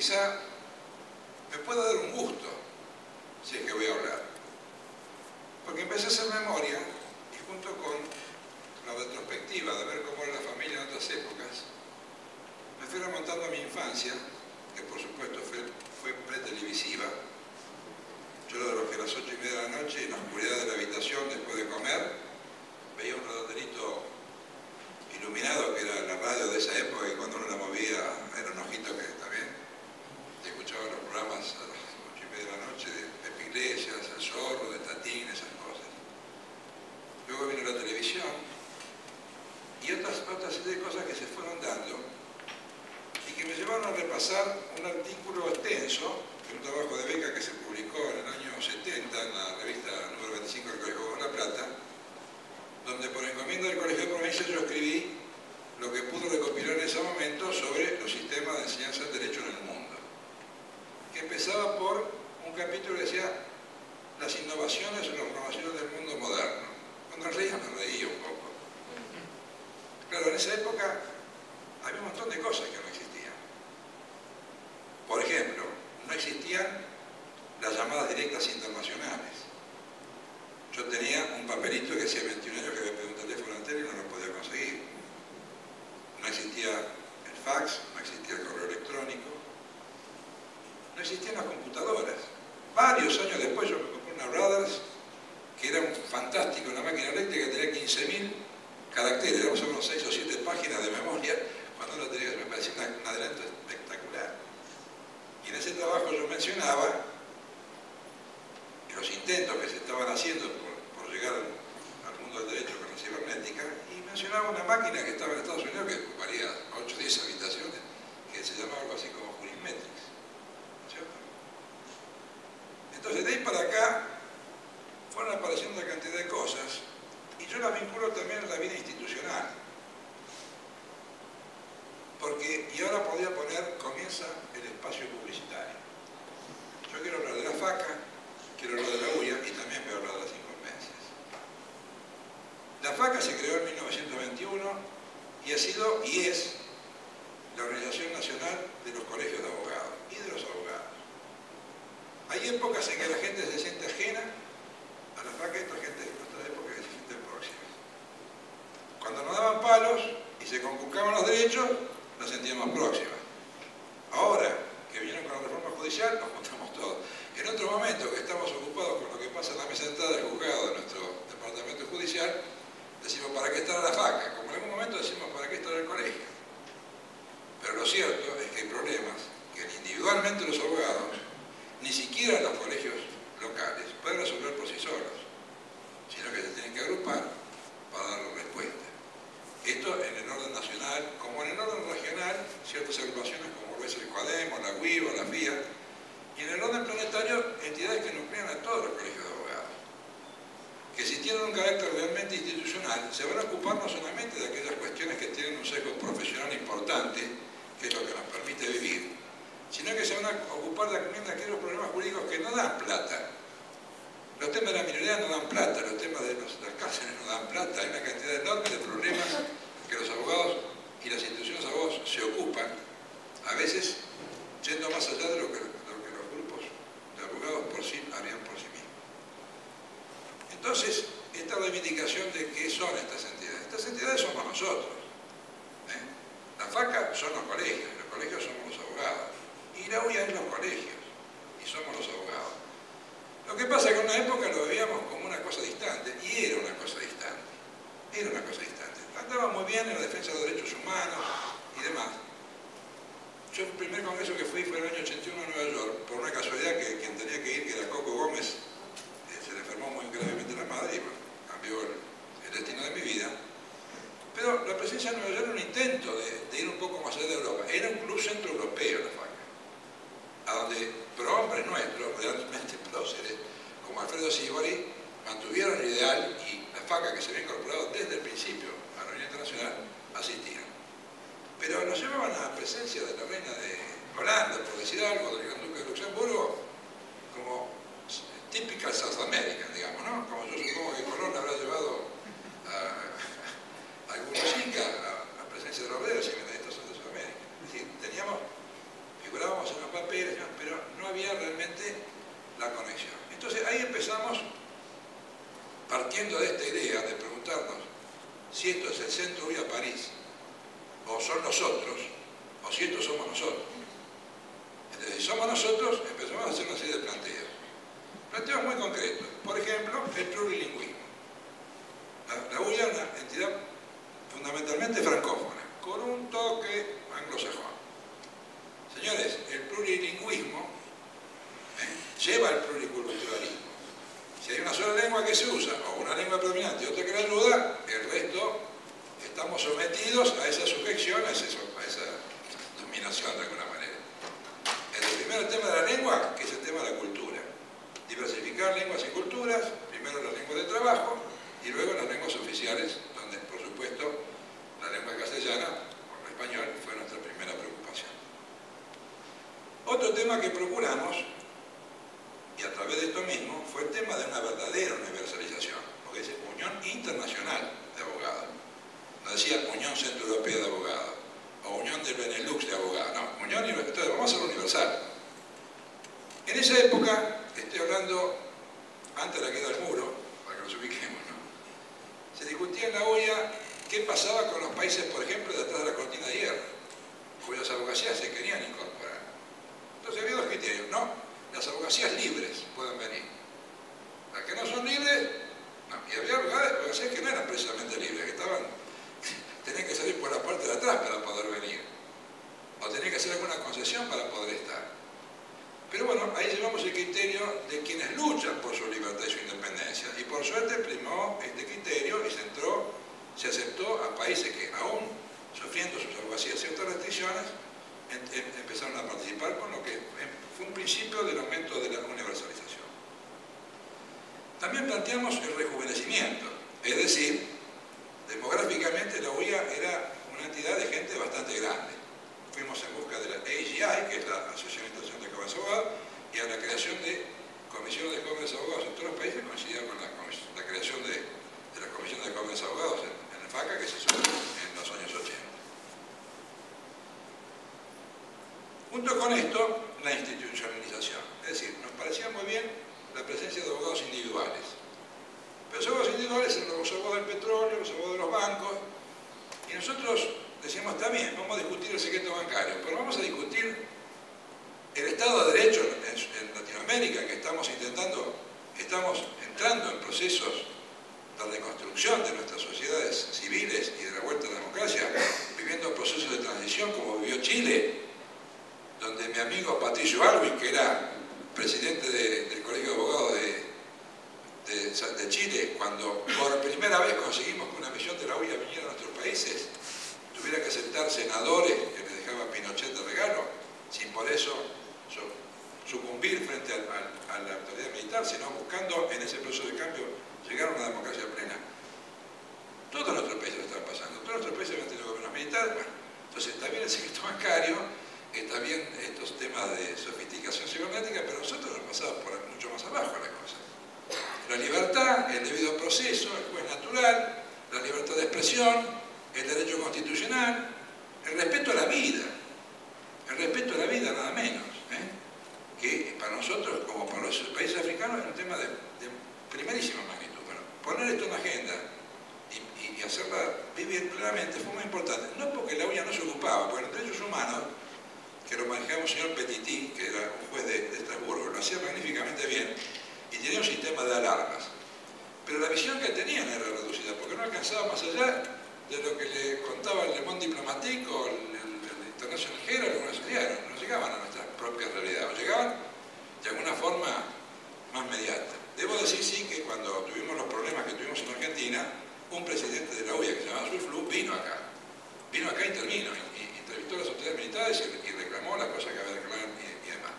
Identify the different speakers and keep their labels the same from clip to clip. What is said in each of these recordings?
Speaker 1: quizá me pueda dar un gusto, si es que voy a hablar. Porque empecé a hacer memoria y junto con la retrospectiva de ver cómo era la familia en otras épocas, me fui remontando a mi infancia, que por supuesto fue pre-televisiva. Yo era de los que a las 8:30 de la noche, en la oscuridad de la habitación, después de comer, veía un redondelito iluminado, que era la radio de esa época, y cuando uno la movía, era un ojito que también te escuchaba los programas a las 8:30 de la noche, de Pepe Iglesias, El Zorro, de Tatín, esas cosas. Luego vino la televisión, y otras serie de cosas que se fueron dando, y que me llevaron a repasar un artículo extenso, un trabajo de beca que se publicó en el año 70 en la revista número 25 del Colegio de La Plata, donde por encomienda del Colegio de Provincia yo escribí lo que pude recopilar en ese momento sobre los sistemas de enseñanza del derecho en el mundo, que empezaba por un capítulo que decía las innovaciones o las innovaciones del mundo moderno. Cuando reía me reía un poco. Claro, en esa época había un montón de cosas que no existían. Por ejemplo, no existían las llamadas directas internacionales. Yo tenía un papelito que hacía 21 años que había pedido un teléfono entero y no lo podía conseguir. No existía el fax, no existía el correo electrónico, no existían las computadoras. Varios años después yo me compré una Brothers que era un fantástico, una máquina eléctrica que tenía 15.000 caracteres, éramos unos 6 o 7 páginas de memoria, cuando uno tenía, me parecía un adelanto espectacular. Y en ese trabajo yo mencionaba los intentos que se estaban haciendo por llegar al mundo del derecho con la cibernética, y mencionaba una máquina que estaba en Estados Unidos que ocuparía 8 o 10 habitaciones, que se llamaba algo así como Jurismetrics, ¿cierto? Entonces de ahí para acá fueron apareciendo una cantidad de cosas, y yo las vinculo también a la vida institucional. Porque, y ahora podría poner, comienza el espacio publicitario. Yo quiero hablar de la FACA, quiero hablar de la UIA y también voy a hablar de las incumbencias. La FACA se creó en 1921 y ha sido y es la Organización Nacional de los Colegios de Abogados y de los abogados. Hay épocas en que la gente se siente ajena a la FACA y otra época que se siente próxima. Cuando nos daban palos y se conculcaban los derechos, la sentíamos próxima. Ahora que vinieron con la reforma judicial, nos juntamos todos. En otro momento que estamos ocupados con lo que pasa en la mesa de entrada del juzgado de nuestro departamento judicial, decimos ¿para qué estará la FACA? Como en algún momento decimos ¿para qué estará el colegio? Pero lo cierto es que hay problemas que individualmente los abogados, ni siquiera los colegios locales, pueden resolver por sí solos, sino que se tienen que agrupar para darle respuesta. Esto en el orden nacional, como en el orden regional, ciertas agrupaciones como puede ser el COADEM, o la UIO, la FIA, y en el orden planetario, entidades que nuclean a todos los colegios de abogados, que si tienen un carácter realmente institucional, se van a ocupar no solamente de aquellas cuestiones que tienen un sesgo profesional importante, que es lo que nos permite vivir, sino que se van a ocupar también de aquellos problemas jurídicos que no dan plata. Los temas de la minoría no dan plata, los temas de las cárceles no dan plata, hay una cantidad enorme de problemas que los abogados y las instituciones de abogados se ocupan, a veces yendo más allá de lo que los grupos de abogados por sí harían por sí mismos. Entonces, esta reivindicación de qué son estas entidades somos nosotros. La FACA son los colegios somos los abogados, y la UIA es los colegios, y somos los abogados. Lo que pasa es que en una época lo veíamos como una cosa distante, y era una cosa distante. Andaba muy bien en la defensa de los derechos humanos y demás. Yo el primer congreso que fui fue en el año 81 en Nueva York, por una casualidad que quien tenía que ir, que era Coco Gómez, se le enfermó muy gravemente la madre y bueno, cambió el destino de mi vida. Pero la presencia de Nueva York era un intento de ir un poco más allá de Europa. Era un club centroeuropeo la FACA, a donde prohombres nuestros, realmente próceres, como Alfredo Sibori, mantuvieron el ideal, y la FACA, que se había incorporado desde el principio a la Unión Internacional, asistieron. Pero nos llevaban a la presencia de la reina de Holanda, por decir algo, del gran duque de Luxemburgo, como típica South American, digamos, ¿no? Como yo supongo que partiendo de esta idea de preguntarnos si esto es el centro UIA París, o son nosotros, o si esto somos nosotros. Entonces, si somos nosotros, empezamos a hacer una serie de planteos. Planteos muy concretos. Por ejemplo, el plurilingüismo. La UIA es una entidad fundamentalmente francófona, con un toque anglosajón. Señores, el plurilingüismo lleva al pluriculturalismo. Si hay una sola lengua que se usa, o una lengua predominante y otra que la ayuda, el resto estamos sometidos a esa sujeción, a esa dominación de alguna manera. El primer tema de la lengua, que es el tema de la cultura. Diversificar lenguas y culturas, primero las lenguas de trabajo y luego las lenguas oficiales, donde por supuesto la lengua castellana o el español fue nuestra primera preocupación. Otro tema que procuramos, y a través de esto mismo, fue el tema de una verdadera universalización, porque es Unión Internacional de Abogados. No decía Unión Centroeuropea de Abogados, o Unión del Benelux de Abogados, no, Unión Universal, vamos a hacerlo universal. En esa época, estoy hablando antes de la queda del muro, para que nos ubiquemos, ¿no? Se discutía en la OEA qué pasaba con los países, por ejemplo, detrás de la cortina de hierro, cuyas abogacías se querían incorporar. Entonces había dos criterios, ¿no? Las abogacías libres pueden venir. Las que no son libres, no. Y había abogacías que no eran precisamente libres, que tenían que salir por la parte de atrás para poder venir. O tenían que hacer alguna concesión para poder estar. Pero bueno, ahí llevamos el criterio de quienes luchan por su libertad y su independencia. Y por suerte primó este criterio y se aceptó a países que aún sufriendo sus abogacías ciertas restricciones, empezaron a participar, con lo que fue un principio del aumento de la universalización. También planteamos el rejuvenecimiento, es decir, demográficamente la UIA era una entidad de gente bastante grande. Fuimos en busca de la AGI, que es la Asociación Internacional de Jóvenes Abogados, y a la creación de comisiones de jóvenes abogados en todos los países, coincidía con la creación de la Comisión de Jóvenes Abogados en el FACA, que se hizo en los años 80. Junto con esto, la institucionalización. Es decir, nos parecía muy bien la presencia de abogados individuales. Pero los abogados individuales eran los abogados del petróleo, los abogados de los bancos, y nosotros decíamos, está bien, vamos a discutir el secreto bancario, pero vamos a discutir el Estado de Derecho en Latinoamérica, que estamos entrando en procesos de reconstrucción de nuestras sociedades civiles y de la vuelta a la democracia, viviendo procesos de transición como vivió Chile, donde mi amigo Patricio Aylwin, que era presidente del Colegio de Abogados de Chile, cuando por primera vez conseguimos que una misión de la UIA viniera a nuestros países, tuviera que aceptar senadores que le dejaba Pinochet de regalo, sin por eso sucumbir frente a la autoridad militar, sino buscando en ese proceso de cambio llegar a una democracia plena. Todos nuestros países lo están pasando, todos nuestros países han tenido gobiernos militares. Bueno, entonces está bien el secreto bancario, está bien estos temas de sofisticación cibernética, pero nosotros nos pasamos por mucho más abajo la cosa. La libertad, el debido proceso, el juez natural, la libertad de expresión, el derecho constitucional, el respeto a la vida, nada menos, que para nosotros, como para los países africanos, es un tema de primerísima magnitud. Bueno, poner esto en la agenda y hacerla vivir plenamente fue muy importante, no porque la UIA no se ocupaba, porque los derechos humanos, que lo manejaba un señor Petitit, que era un juez de Estrasburgo, lo hacía magníficamente bien y tenía un sistema de alarmas. Pero la visión que tenían era reducida, porque no alcanzaba más allá de lo que le contaba el Le Monde Diplomatique o el International Herald o algunos diarios. No llegaban a nuestra propia realidad, o llegaban de alguna forma más inmediata. Debo decir, sí, que cuando tuvimos los problemas que tuvimos en Argentina, un presidente de la UIA que se llamaba Sulflu vino acá y intervino, y entrevistó a las autoridades militares y reclamó las cosas que había reclamado y demás.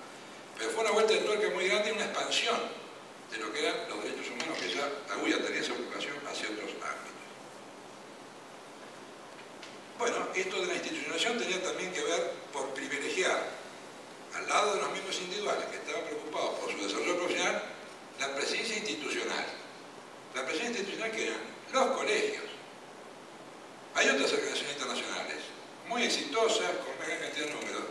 Speaker 1: Pero fue una vuelta de tuerca muy grande y una expansión de lo que eran los derechos humanos, que ya la UIA tenía esa ocupación hacia otros ámbitos. Bueno, esto de la institucionalización tenía también que ver por privilegiar, al lado de los miembros individuales que estaban preocupados por su desarrollo profesional, la presencia institucional. La presencia institucional que eran los colegios. Hay otras organizaciones internacionales, muy exitosas, con una gran cantidad de números,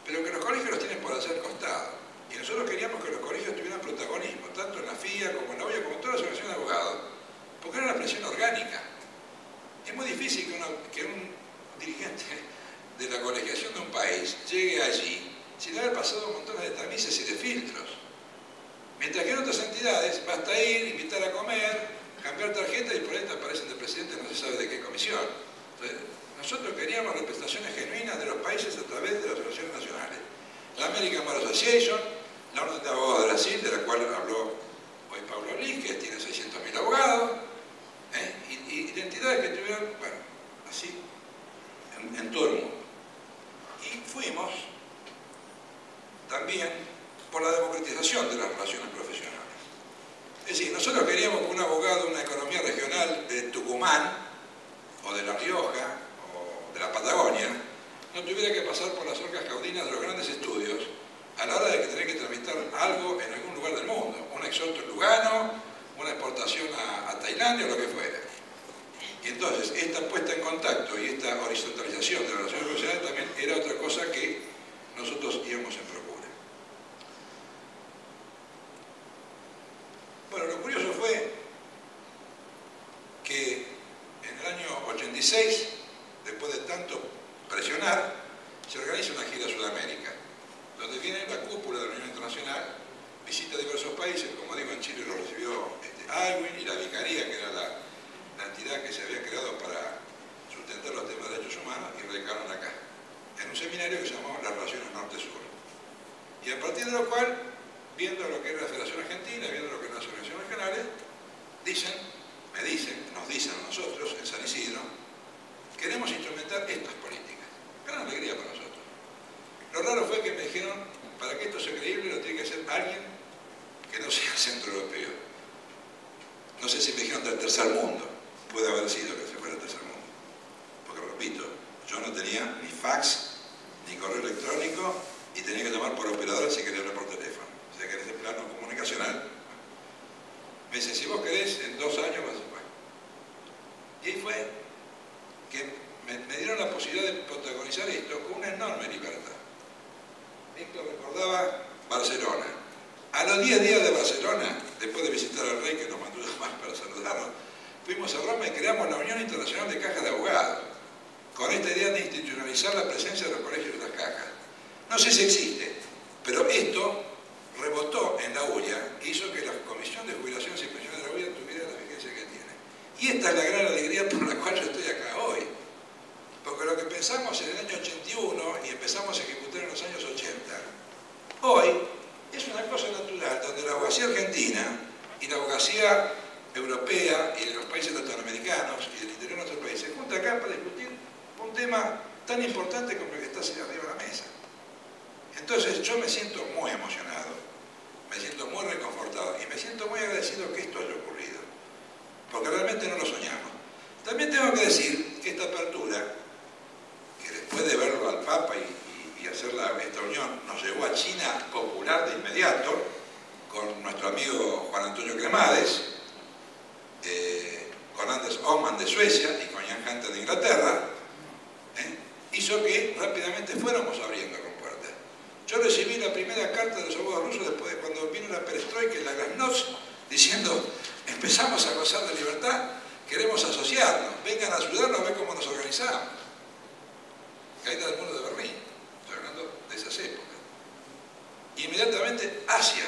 Speaker 1: pero que los colegios los tienen por hacer costado. Y nosotros queríamos que los colegios tuvieran protagonismo, tanto en la FIA como en la OIA, como en todas las organizaciones de abogados, ver tarjetas y por ahí te aparecen de presidente no se sabe de qué comisión. Entonces, nosotros queríamos representaciones genuinas de los países a través de las asociaciones nacionales. La American Bar Association, la Orden de Abogados de Brasil, de la cual habló hoy Pablo Liz, que tiene 600.000 abogados, y entidades que estuvieron, bueno, así, en todo el mundo. Y fuimos también por la democratización de las relaciones profesionales. Es decir, nosotros queríamos que un abogado de una economía regional de Tucumán, o de La Rioja, o de la Patagonia, no tuviera que pasar por las orcas caudinas de los grandes estudios a la hora de que tener que tramitar algo en algún lugar del mundo, un exhorto en Lugano, una exportación a Tailandia o lo que fuera. Y entonces, esta puesta en contacto y esta horizontalización de las relaciones profesionales también era otra cosa que nosotros íbamos en procura. Bueno, lo curioso fue que en el año 86, después de tanto presionar, se organiza una gira a Sudamérica, donde viene la cúpula de la Unión Internacional, visita diversos países, como digo, en Chile lo recibió Alwin y la Vicaría, que era la entidad que se había creado para sustentar los temas de derechos humanos, y radicaron acá, en un seminario que se llamó Las Relaciones Norte-Sur. Y a partir de lo cual, viendo lo que era la Federación Argentina, viendo lo que eran las organizaciones regionales, nos dicen a nosotros, en San Isidro, queremos instrumentar estas políticas. Gran alegría para nosotros. Lo raro fue que me dijeron, para que esto sea creíble lo tiene que hacer alguien que no sea centroeuropeo. No sé si me dijeron del tercer mundo, puede haber sido que se fuera el tercer mundo. Porque repito, yo no tenía ni fax, ni correo electrónico, y tenía que llamar por operador si quería hablar por teléfono. O sea que en ese plano comunicacional, me dicen, si vos querés, en 2 años vas a jugar. Y ahí fue que me dieron la posibilidad de protagonizar esto con una enorme libertad. Esto recordaba Barcelona. A los 10 días de Barcelona, después de visitar al rey que nos mandó llamar para saludarnos, fuimos a Roma y creamos la Unión Internacional de Cajas de Abogados, con esta idea de institucionalizar la presencia de los colegios de las cajas. No sé si existe, pero esto rebotó en la UIA e hizo que la Comisión de Jubilaciones y Pensiones de la UIA tuviera la vigencia que tiene. Y esta es la gran alegría por la cual yo estoy acá hoy. Porque lo que pensamos en el año 81 y empezamos a ejecutar en los años 80, hoy es una cosa natural, donde la abogacía argentina y la abogacía europea y de los países latinoamericanos y del interior de nuestro país se juntan acá para discutir un tema tan importante como el que está arriba de la mesa. Entonces yo me siento muy emocionado, me siento muy reconfortado y me siento muy agradecido que esto haya ocurrido, porque realmente no lo soñamos. También tengo que decir que esta apertura, que después de verlo al Papa y hacer esta unión, nos llevó a China popular de inmediato, con nuestro amigo Juan Antonio Cremades, con Anders Öhman de Suecia y con Jan Hunter de Inglaterra, hizo que rápidamente fuéramos abriendo con puertas. Yo recibí la primera carta de los abogados rusos después de cuando vino la perestroika y la glasnost, diciendo, empezamos a gozar de libertad, queremos asociarnos, vengan a ayudarnos a ver cómo nos organizamos. Caída del muro de Berlín, estoy hablando de esas épocas. Inmediatamente Asia,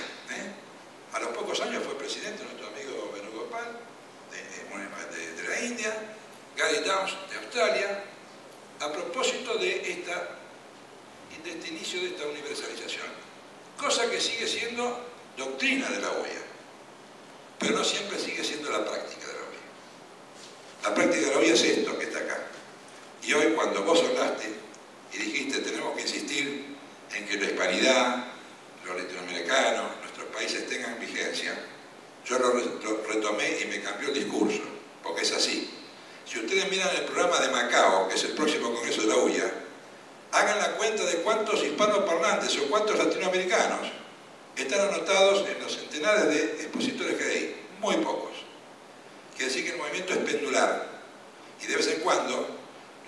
Speaker 1: a los pocos años fue presidente nuestro amigo Venugopal de la India, Gary Downs de Australia, a propósito de este inicio de esta universalización. Cosa que sigue siendo doctrina de la OEA, pero no siempre sigue siendo la práctica de la OEA. La práctica de la OEA es esto que está acá. Y hoy cuando vos hablaste y dijiste tenemos que insistir en que la hispanidad, los latinoamericanos, nuestros países tengan vigencia, yo lo retomé y me cambió el discurso, porque es así. Si ustedes miran el programa de Macao, que es el próximo congreso de la UIA, hagan la cuenta de cuántos hispanoparlantes o cuántos latinoamericanos están anotados en los centenares de expositores que hay. Muy pocos. Quiere decir que el movimiento es pendular. Y de vez en cuando,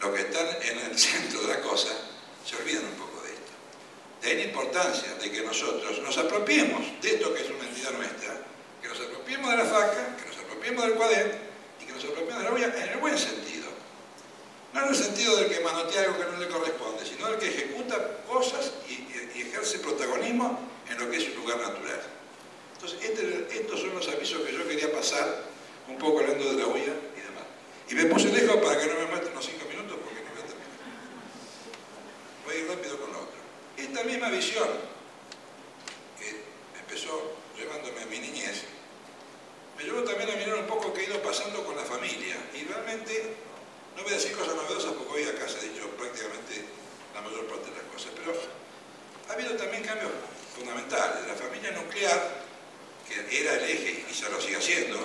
Speaker 1: los que están en el centro de la cosa, se olvidan un poco de esto. De ahí la importancia de que nosotros nos apropiemos de esto que es una entidad nuestra, que nos apropiemos de la FACA, que nos apropiemos del CUADEN y que nos apropiemos de la OEA en el buen sentido. No en el sentido del que manotea algo que no le corresponde, sino del que ejecuta cosas y ejerce protagonismo en lo que es un lugar natural. Entonces, estos son los avisos que yo quería pasar, un poco hablando puse lejos para que no me muestre unos 5 minutos porque no voy a terminar. Voy a ir rápido con lo otro. Esta misma visión que empezó llevándome a mi niñez, me llevó también a mirar un poco qué ha ido pasando con la familia. Y realmente, no voy a decir cosas novedosas porque hoy acá se ha dicho prácticamente la mayor parte de las cosas, pero ha habido también cambios fundamentales. La familia nuclear, que era el eje y se lo sigue haciendo,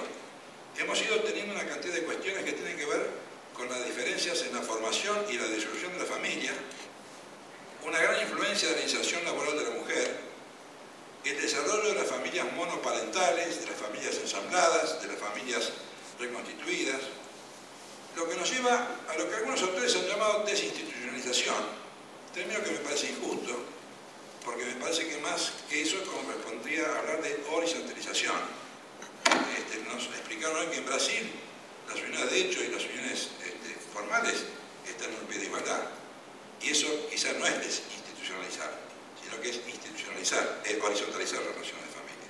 Speaker 1: hemos ido teniendo una cantidad de cuestiones que tienen que ver con las diferencias en la formación y la disolución de la familia, una gran influencia de la inserción laboral de la mujer, el desarrollo de las familias monoparentales, de las familias ensambladas, de las familias reconstituidas, lo que nos lleva a lo que algunos autores han llamado desinstitucionalización, término que me parece injusto, porque me parece que más que eso correspondría a hablar de horizontalización. Nos explicaron hoy que en Brasil las uniones de hecho y las uniones formales están en un pie de igualdad, y eso quizás no es desinstitucionalizar, sino que es institucionalizar, es horizontalizar las relaciones de familia.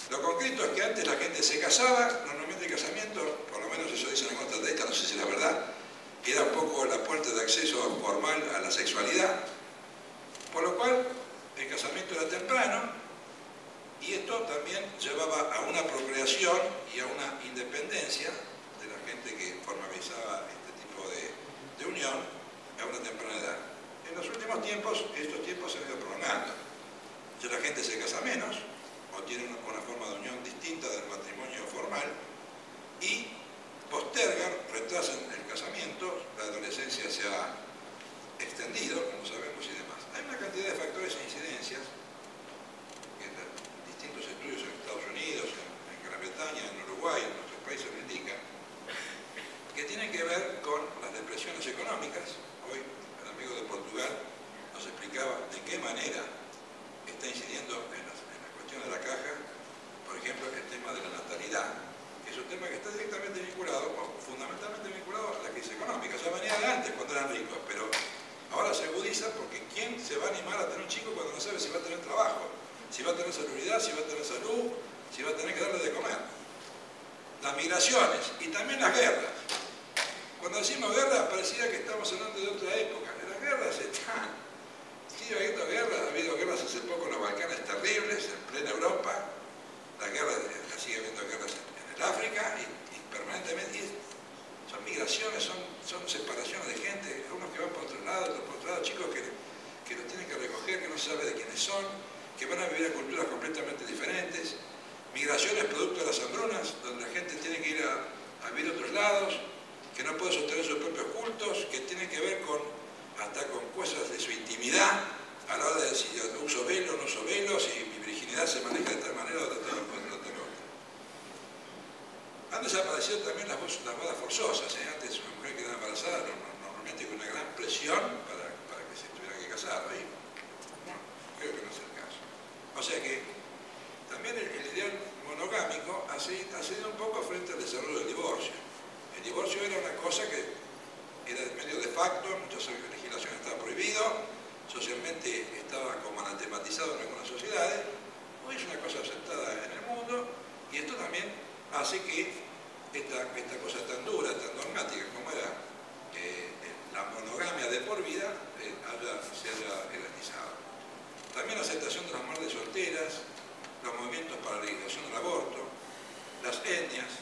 Speaker 1: Lo concreto es que antes la gente se casaba, normalmente el casamiento, por lo menos eso dicen algunos tratadistas, no sé si es la verdad, era un poco la puerta de acceso formal a la sexualidad, por lo cual el casamiento era temprano, y esto también llevaba a una procreación y a una independencia de la gente que formalizaba este tipo de unión a una temprana edad. En los últimos tiempos, estos tiempos se han ido prolongando. Ya la gente se casa menos, o tiene una forma de unión distinta del matrimonio formal, y postergan, retrasan el casamiento, la adolescencia se ha extendido, como sabemos, y demás. Hay una cantidad de factores e incidencias que distintos estudios en Estados Unidos, en Gran Bretaña, en Uruguay, en otros países lo indican, que tienen que ver con las depresiones económicas. Hoy el amigo de Portugal nos explicaba de qué manera está incidiendo en la cuestión de la caja, por ejemplo, el tema de la natalidad, que es un tema que está directamente vinculado, o fundamentalmente vinculado a la crisis económica. Ya venía de antes cuando eran ricos, pero ahora se agudiza porque ¿quién se va a animar a tener un chico cuando no sabe si va a tener trabajo? Si va a tener seguridad, si va a tener salud, si va a tener que darle de comer. Las migraciones y también las guerras. Cuando decimos guerras parecía que estamos hablando de otra época. Las guerras están. Sigue habiendo guerras, ha habido guerras hace poco en los Balcanes terribles, en plena Europa. Las guerras, sigue habiendo guerras en el África y permanentemente. Son migraciones, son separaciones de gente, unos que van por otro lado, otros por otro lado, chicos que los tienen que recoger, que no se sabe de quiénes son, que van a vivir en culturas completamente diferentes, migraciones producto de las hambrunas, donde la gente tiene que ir a vivir a otros lados, que no puede sostener sus propios cultos, que tienen que ver hasta con cosas de su intimidad, a la hora de si uso velo o no uso velo, si mi virginidad se maneja de tal manera o de tal otra. Han desaparecido también las bodas forzosas. Antes una mujer quedaba embarazada normalmente con una gran presión para que se tuviera que casar. Hoy no, creo que no es el caso. O sea que también el ideal monogámico ha cedido un poco frente al desarrollo del divorcio. El divorcio era una cosa que era medio de facto, en muchas legislaciones estaba prohibido, socialmente estaba como anatematizado en algunas sociedades. Hoy es una cosa aceptada en el mundo, y esto también hace que esta cosa tan dura, tan dogmática como era la monogamia de por vida, se haya elasticado. También la aceptación de las madres solteras, los movimientos para la legalización del aborto, las etnias,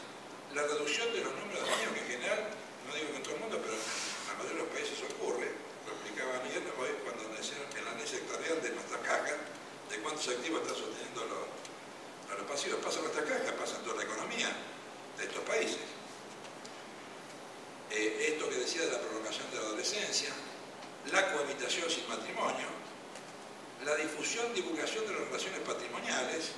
Speaker 1: la reducción de los números de niños, que en general, no digo que en todo el mundo, pero en la mayoría de los países ocurre. Lo explicaba Miguel hoy cuando en la ley sectorial de nuestra caja, de cuántos activos están sosteniendo a los pasivos. Pasa en nuestra caja, pasa en toda la economía de estos países. Esto que decía de la prolongación de la adolescencia, la cohabitación sin matrimonio, la difusión, divulgación de las relaciones patrimoniales,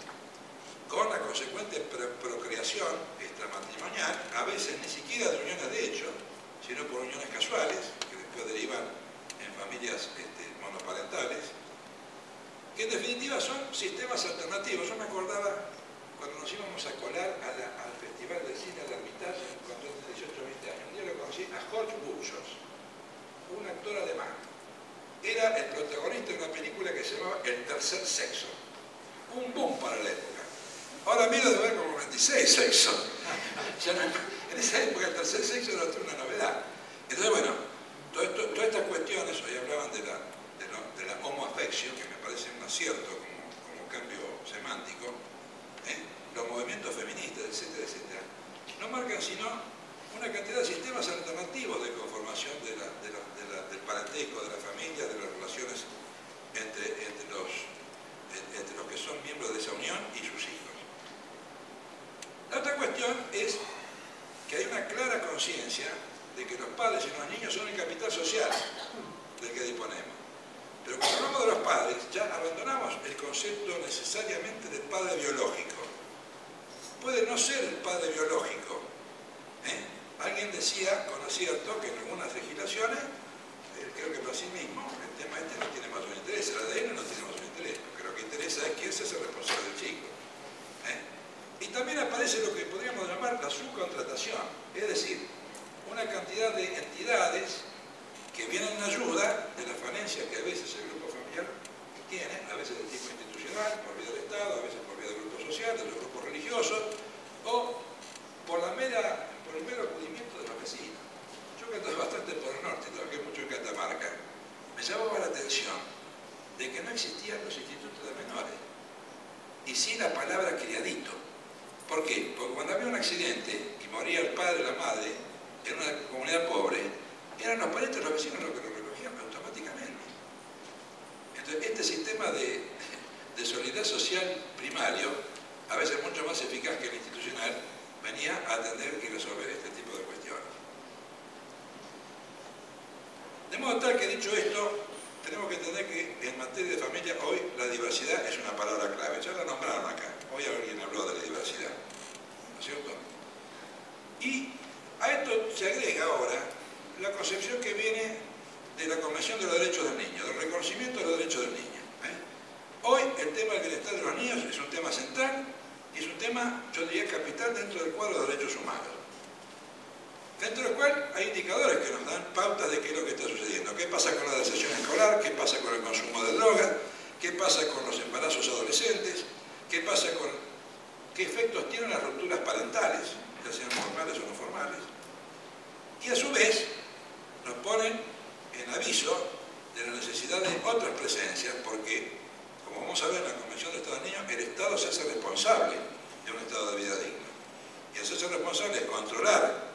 Speaker 1: con la consecuente procreación extramatrimonial, a veces ni siquiera de uniones de hecho, sino por uniones casuales, que después derivan en familias monoparentales, que en definitiva son sistemas alternativos. Yo me acordaba cuando nos íbamos a colar al Festival del Cine de Hermitage, cuando tenía 18 o 20 años. Un día lo conocí a Horst Buchholz, un actor alemán. Era el protagonista de una película que se llamaba El tercer sexo. Un boom para la época. Ahora miro de ver como 26 sexos. Ya no, en esa época el tercer sexo era una novedad. Entonces, bueno, todas estas cuestiones, hoy hablaban de la homo affectio, que me parece un acierto como cambio semántico, los movimientos feministas, etcétera, etcétera, no marcan sino una cantidad de sistemas alternativos de conformación del parentesco, de la familia, de las relaciones entre los que son miembros de esa unión y sus hijos. La otra cuestión es que hay una clara conciencia de que los padres y los niños son el capital social del que disponemos. Pero cuando hablamos de los padres, ya abandonamos el concepto necesariamente de padre biológico. Puede no ser el padre biológico. Alguien decía, con acierto, que en algunas legislaciones, creo que Brasil mismo, el tema este no tiene mayor interés, el ADN no tiene mayor interés. Lo que lo que interesa es quién se hace responsable del chico. Y también aparece lo que podríamos llamar la subcontratación, es decir, una cantidad de entidades que vienen en ayuda de las falencias que a veces el grupo familiar tiene, a veces de tipo institucional, por vía del Estado, a veces por vía del grupo social, de los grupos religiosos, o por el mero acudimiento de los vecinos. Yo que ando bastante por el norte, trabajé mucho en Catamarca, me llamaba la atención de que no existían los institutos de menores, y sí la palabra criadito. ¿Por qué? Porque cuando había un accidente y moría el padre o la madre en una comunidad pobre, eran los parientes de los vecinos los que lo recogían automáticamente. Entonces, este sistema de solidaridad social primario, a veces mucho más eficaz que el institucional, venía a atender y resolver este tipo de cuestiones. De modo tal que, dicho esto, tenemos que entender que en materia de familia hoy la diversidad es una palabra clave. Ya la nombraron acá. Hoy alguien habló de la diversidad. ¿No es cierto? Y a esto se agrega ahora la concepción que viene de la Convención de los Derechos del Niño, del reconocimiento de los derechos del niño. Hoy el tema del bienestar de los niños es un tema central y es un tema, yo diría, capital dentro del cuadro de derechos humanos. Dentro del cual hay indicadores que nos dan pautas de qué es lo que está sucediendo. ¿Qué pasa con la deserción escolar? ¿Qué pasa con el consumo de drogas? ¿Qué pasa con los embarazos adolescentes? ¿Qué pasa con qué efectos tienen las rupturas parentales, ya sean formales o no formales? Y a su vez nos ponen en aviso de la necesidad de otras presencias, porque, como vamos a ver en la Convención de Estado del Niño, el Estado se hace responsable de un estado de vida digno. Y hacerse responsable es controlar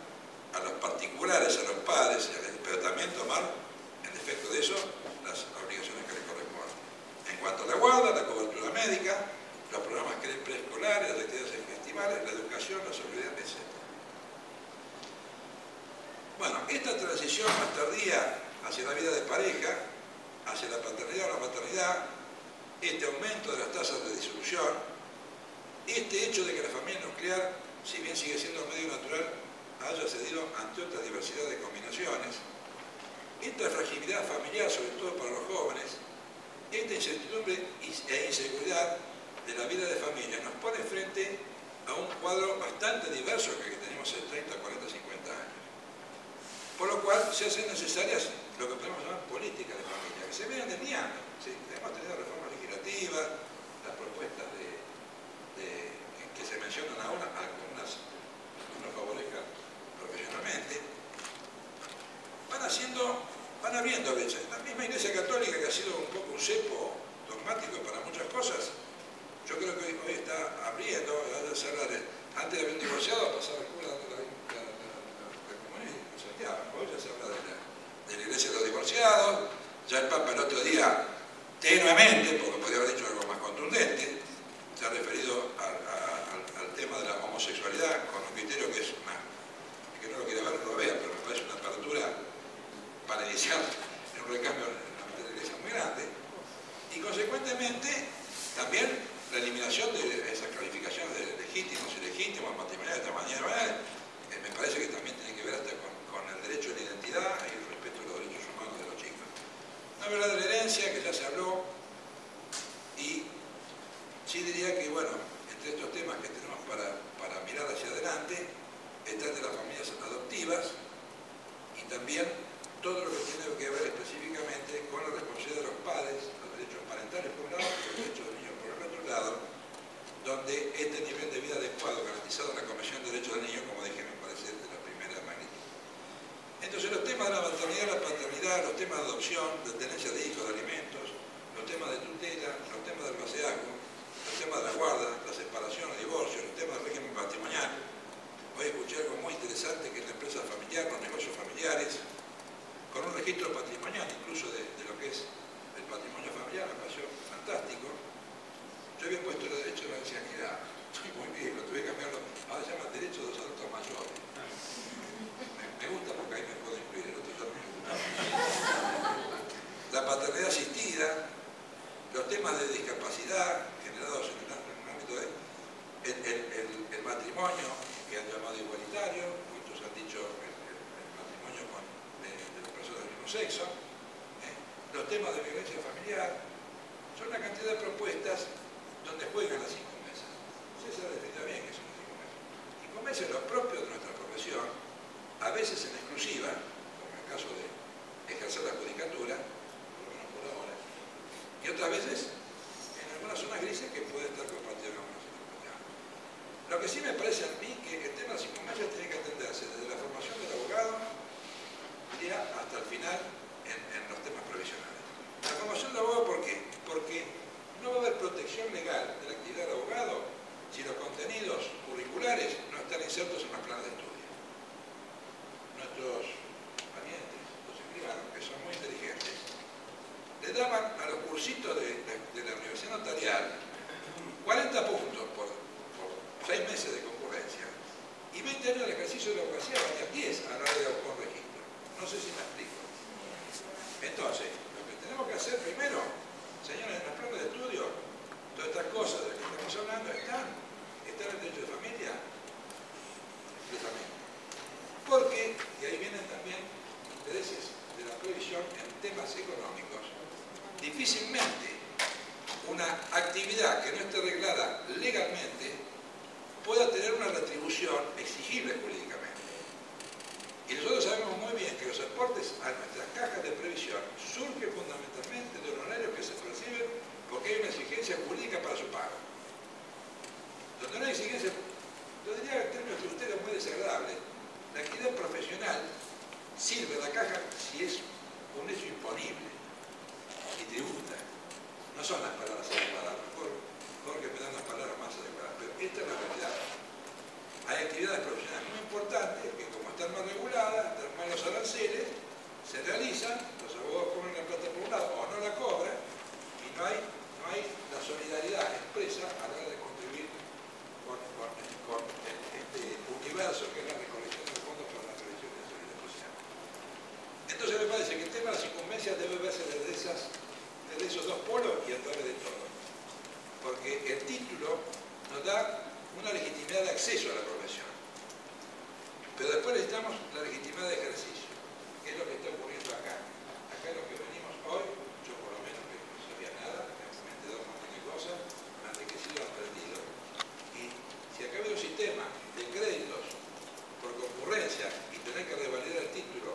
Speaker 1: a los particulares, a los padres, pero también tomar, en efecto de eso, las obligaciones que les corresponden. En cuanto a la guarda, la cobertura médica, los programas preescolares, las actividades festivales, la educación, la seguridad, etc. Bueno, esta transición más tardía hacia la vida de pareja, hacia la paternidad o la maternidad, este aumento de las tasas de disolución, este hecho de que la familia nuclear, si bien sigue siendo un medio natural, haya cedido ante otra diversidad de combinaciones, esta fragilidad familiar, sobre todo para los jóvenes, esta incertidumbre e inseguridad de la vida de familia nos pone frente a un cuadro bastante diverso que el que tenemos hace 30, 40, 50 años. Por lo cual se hacen necesarias lo que podemos llamar políticas de familia, que se vienen desviando. ¿Sí? Hemos tenido reformas legislativas, las propuestas que se mencionan ahora, algunas no nos favorezcan profesionalmente, van abriendo brechas. La misma Iglesia Católica, que ha sido un poco un cepo dogmático para muchas cosas, yo creo que hoy está abriendo. Antes había un divorciado, pasaba el cura dando la comunión y se olvidaba. Hoy ya se habla de la Iglesia de los divorciados. Ya el Papa el otro día, tenuemente, porque podría haber dicho algo más contundente, se ha referido al tema de la homosexualidad con un criterio que es que no lo quiere ver, no lo vea, pero me parece una apertura para iniciar en un recambio en la Iglesia muy grande. Y consecuentemente, también la eliminación de esas calificaciones de legítimos y ilegítimos, matrimoniales de esta manera, me parece que también tiene que ver hasta con el derecho a la identidad y el respeto de los derechos humanos de los chicos. No hablar de la herencia, que ya se habló, y entrar los temas de adopción, de tenencia de hijos, de alimentos, los temas de tutela, los temas del vaciazgo, los temas de la guarda, la separación, el divorcio, los temas del régimen patrimonial. Hoy escuché algo muy interesante que es la empresa familiar, los negocios familiares, con un registro patrimonial incluso de lo que es el patrimonio familiar, me pareció fantástico. Yo había puesto los derechos de la ancianidad, estoy muy bien, lo tuve que cambiarlo, ahora se llama derecho de los adultos mayores. Me gusta porque ahí me puedo incluir, el otro ya no me gusta. La paternidad asistida, los temas de discapacidad generados en el ámbito de el matrimonio, que han llamado igualitario, muchos han dicho el matrimonio de las personas del mismo sexo, los temas de violencia familiar, son una cantidad de propuestas donde juegan las 5 mesas. César definió bien que son las 5 mesas. 5 mesas es lo propio de nuestra profesión, a veces en exclusiva, como en el caso de ejercer la judicatura, por lo menos por ahora, y otras veces en algunas zonas grises que puede estar compartida con algunas circunstancias. Lo que sí me parece a mí que el tema de las 5 mesas tiene que atenderse desde la formación del abogado hasta el final en los temas provisionales. La formación del abogado, ¿por qué? Porque no va a haber protección legal de la actividad del abogado si los contenidos curriculares no están insertos en los planes de estudio. Nuestros parientes, los escribanos, que son muy inteligentes, le daban a los cursitos de la Universidad Notarial 40 puntos por 6 meses de concurrencia y 20 años de ejercicio de la abogacía valía 10 a la hora de un registro. No sé si me explico. Entonces, lo que tenemos que hacer primero, señores, en los planes de estudio, todas estas cosas de las que estamos hablando están en el derecho de familia, expresamente. Porque, y ahí vienen también intereses de la previsión en temas económicos, difícilmente una actividad que no esté reglada legalmente pueda tener una retribución exigible jurídicamente. Y nosotros sabemos muy bien que los aportes a nuestras cajas de previsión surgen fundamentalmente de honorarios que se perciben porque hay una exigencia jurídica para su pago. Donde no hay exigencia, yo diría en términos tributarios muy desagradable, la actividad profesional sirve a la caja si es un hecho imponible y tributa. No son las palabras adecuadas, mejor que me dan las palabras más adecuadas, pero esta es la realidad. Hay actividades profesionales muy importantes que, como están más reguladas, están más los aranceles, se realizan, los abogados cobran la plata por un lado o no la cobran, y no hay la solidaridad expresa a la hora de contribuir con este universo que es la recolección de fondos para la previsión de la seguridad social. Entonces me parece que el tema de las incumbencias debe verse desde esos dos polos y a través de todo. Porque el título nos da una legitimidad de acceso a la profesión. Pero después necesitamos la legitimidad de ejercicio, que es lo que está ocurriendo acá. Acá lo que venimos hoy, yo por lo menos que no sabía nada, me he enterado un montón de cosas, me ha enriquecido, aprendido. Y si acá veo un sistema de créditos por concurrencia y tener que revalidar el título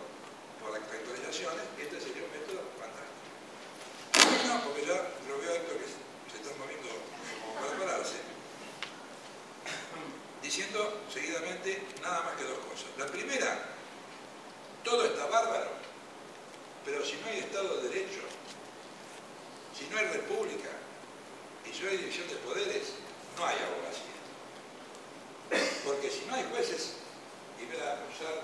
Speaker 1: por las actualizaciones, este sería un método fantástico. No, porque ya lo veo a Héctor que se están moviendo como para pararse, diciendo seguidamente nada más que dos cosas. La primera, todo está bárbaro, pero si no hay Estado de Derecho, si no hay república y si no hay división de poderes, no hay abogacía. Porque si no hay jueces, y me da a usar